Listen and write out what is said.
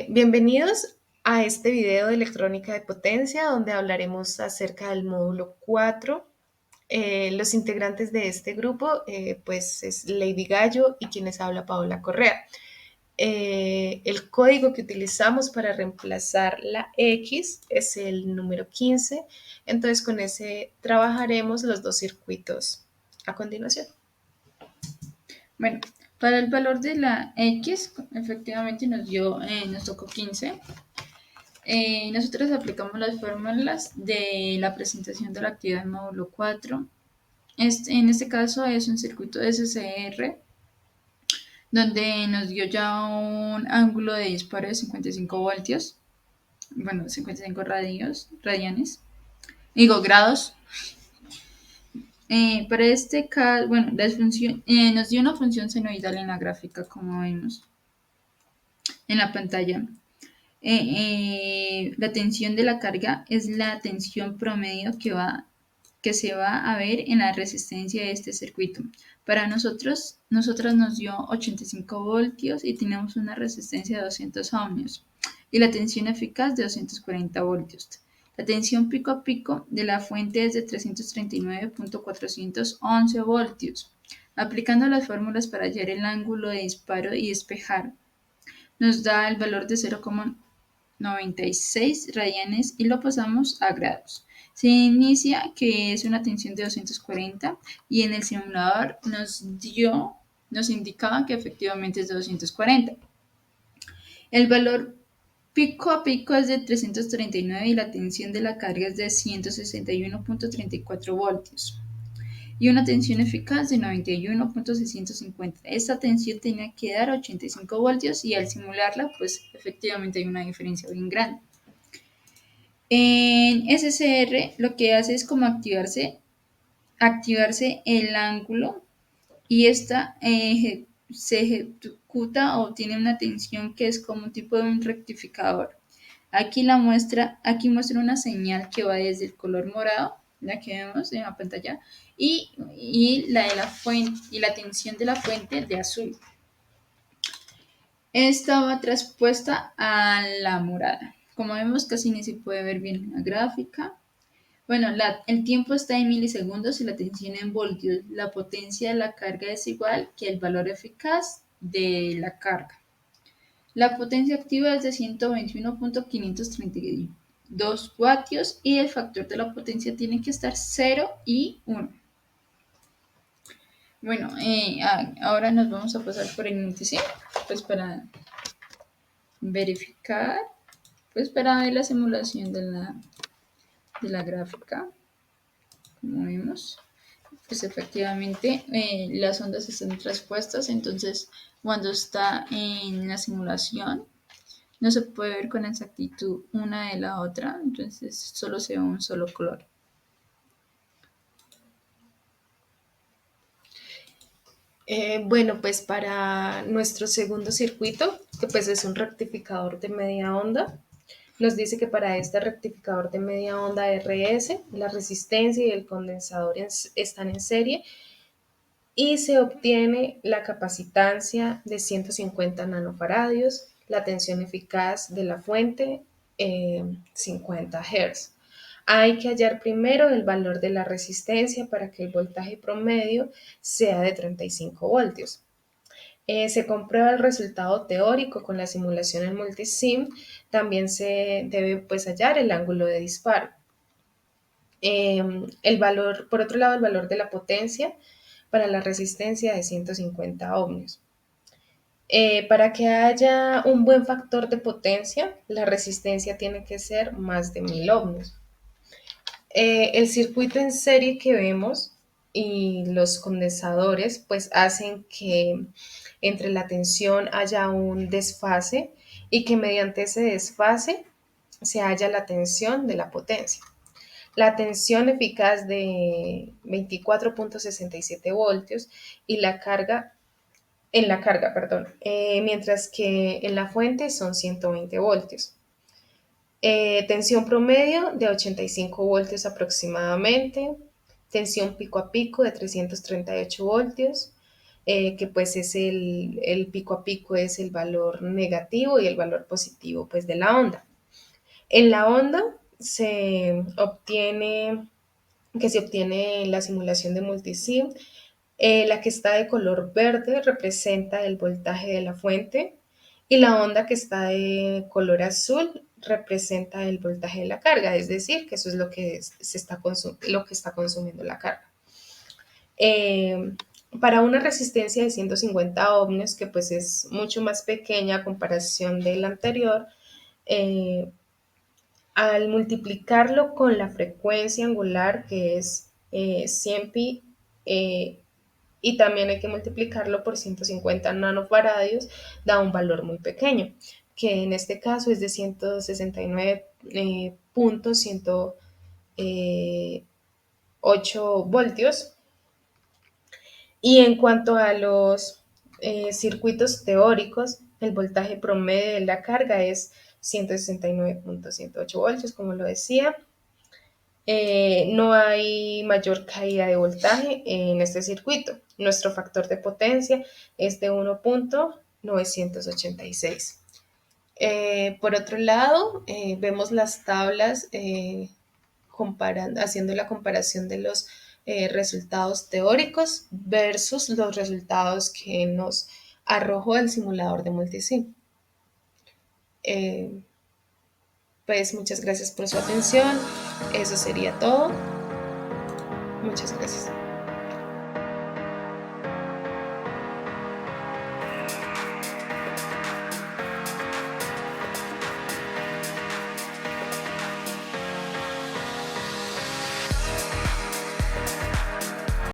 Bienvenidos a este video de electrónica de potencia donde hablaremos acerca del módulo 4. Los integrantes de este grupo pues es Lady Gallo y quienes habla Paola Correa. El código que utilizamos para reemplazar la X es el número 15, entonces con ese trabajaremos los dos circuitos a continuación. Bueno, para el valor de la X, efectivamente nos tocó 15. Nosotros aplicamos las fórmulas de la presentación de la actividad en módulo 4. En este caso es un circuito de SCR, donde nos dio ya un ángulo de disparo de 55 voltios, bueno, 55 radianes, digo grados. Para este caso, bueno, nos dio una función senoidal en la gráfica, como vemos en la pantalla. La tensión de la carga es la tensión promedio que se va a ver en la resistencia de este circuito. Para nosotras nos dio 85 voltios y tenemos una resistencia de 200 ohmios y la tensión eficaz de 240 voltios. La tensión pico a pico de la fuente es de 339.411 voltios. Aplicando las fórmulas para hallar el ángulo de disparo y despejar, nos da el valor de 0,96 radianes y lo pasamos a grados. Se inicia que es una tensión de 240 y en el simulador nos indicaba que efectivamente es de 240. El valor pico a pico es de 339 y la tensión de la carga es de 161.34 voltios y una tensión eficaz de 91.650. Esta tensión tenía que dar 85 voltios y al simularla, pues efectivamente hay una diferencia bien grande. En SCR lo que hace es como activarse el ángulo y esta se ejecuta o tiene una tensión que es como un tipo de un rectificador. Aquí muestra una señal que va desde el color morado, la que vemos en la pantalla, y la de la fuente y la tensión de la fuente de azul. Esta va traspuesta a la morada. Como vemos, casi ni se puede ver bien la gráfica. Bueno, el tiempo está en milisegundos y la tensión en voltios. La potencia de la carga es igual que el valor eficaz de la carga. La potencia activa es de 121.532 vatios y el factor de la potencia tiene que estar 0 y 1. Bueno, ahora nos vamos a pasar por el índice, pues para verificar, pues para ver la simulación de la gráfica, como vemos. Pues efectivamente las ondas están traspuestas, entonces cuando está en la simulación no se puede ver con exactitud una de la otra, entonces solo se ve un solo color. Bueno, pues para nuestro segundo circuito, que pues es un rectificador de media onda, nos dice que para este rectificador de media onda RS, la resistencia y el condensador están en serie y se obtiene la capacitancia de 150 nanofaradios, la tensión eficaz de la fuente 50 Hz. Hay que hallar primero el valor de la resistencia para que el voltaje promedio sea de 35 voltios. Se comprueba el resultado teórico con la simulación en multisim. También se debe pues hallar el ángulo de disparo. El valor, por otro lado, el valor de la potencia para la resistencia de 150 ohmios. Para que haya un buen factor de potencia, la resistencia tiene que ser más de 1000 ohmios. El circuito en serie que vemos y los condensadores pues hacen que entre la tensión haya un desfase y que mediante ese desfase se halla la tensión de la potencia. La tensión eficaz de 24.67 voltios y la carga, mientras que en la fuente son 120 voltios. Tensión promedio de 85 voltios aproximadamente, tensión pico a pico de 338 voltios, que pues es el pico a pico es el valor negativo y el valor positivo pues de la onda. En la onda se obtiene la simulación de multisim. La que está de color verde representa el voltaje de la fuente y la onda que está de color azul representa el voltaje de la carga, es decir, que eso es lo que está consumiendo la carga. Eh, para una resistencia de 150 ohmios, que pues es mucho más pequeña a comparación de la anterior, eh, al multiplicarlo con la frecuencia angular, que es 100 pi, y también hay que multiplicarlo por 150 nanofaradios, da un valor muy pequeño, que en este caso es de 169.108 voltios. Y en cuanto a los circuitos teóricos, el voltaje promedio de la carga es 169.108 voltios, como lo decía. No hay mayor caída de voltaje en este circuito. Nuestro factor de potencia es de 1.986. Por otro lado, vemos las tablas haciendo la comparación de los resultados teóricos versus los resultados que nos arrojó el simulador de multisim. Eh, pues muchas gracias por su atención. Eso sería todo. Muchas gracias.